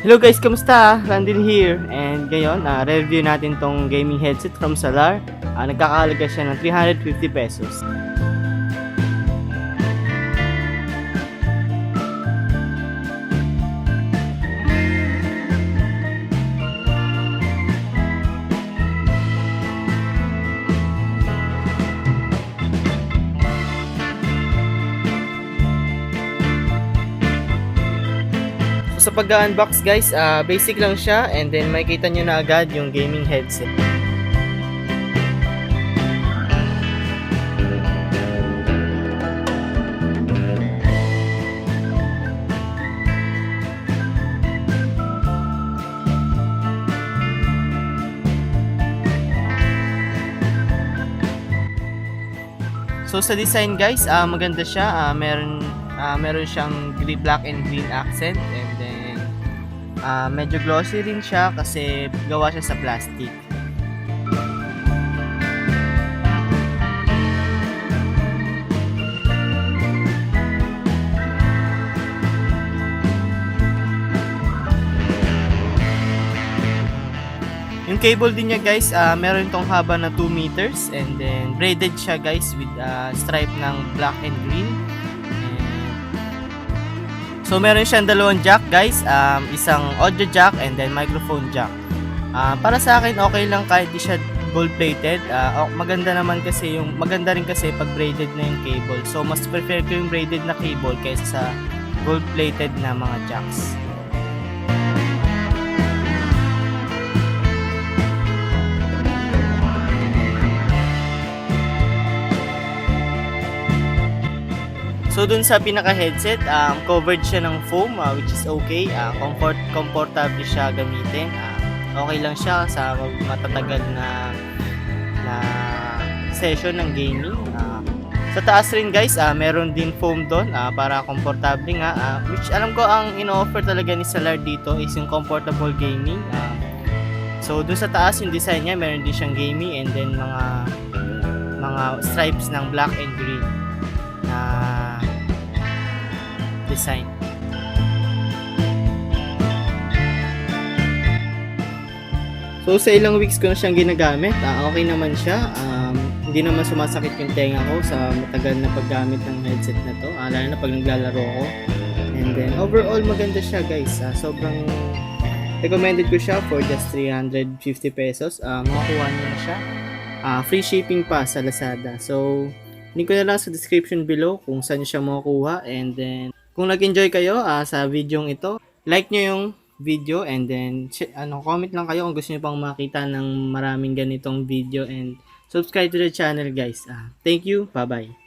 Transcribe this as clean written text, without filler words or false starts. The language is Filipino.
Hello guys, kamusta? Randall here. And ngayon, review natin tong gaming headset from Salar. Nagkakahalaga siya ng 350 pesos. So, sa pag-unbox guys, basic lang siya and then makikita nyo na agad yung gaming headset. So sa design guys, maganda siya. Meron siyang black and green accent and then medyo glossy rin siya kasi gawa siya sa plastic. Yung cable din niya guys, meron tong haba na 2 meters and then braided siya guys with stripe ng black and green. So meron siyang dalawang jack guys, isang audio jack and then microphone jack. Para sa akin okay lang kahit di siya gold plated. Maganda rin kasi pag braided na yung cable. So mas prefer ko yung braided na cable kaysa sa gold plated na mga jacks. So dun sa pinaka-headset, covered siya ng foam which is okay. Comfortable siya gamitin. Okay lang siya sa matatagal na session ng gaming. Sa taas rin guys, meron din foam doon para komportable nga. Which alam ko ang ino-offer talaga ni Salar dito is yung comfortable gaming. So dun sa taas yung design niya, meron din siyang gaming and then mga stripes ng black and green na design. So sa ilang weeks ko na siyang ginagamit, okay naman siya. Hindi naman sumasakit yung tenga ko sa matagal na paggamit ng headset na to, lalo na pag naglalaro ko. And then overall maganda siya guys. Sobrang recommended ko siya for just 350 pesos. Makakuha niyo na siya. Free shipping pa sa Lazada. So link ko na lang sa description below kung saan siya makukuha. And then kung nag-enjoy kayo sa video ito, like nyo yung video and then comment lang kayo kung gusto nyo pang makita ng maraming ganitong video and subscribe to the channel guys. Thank you, bye bye.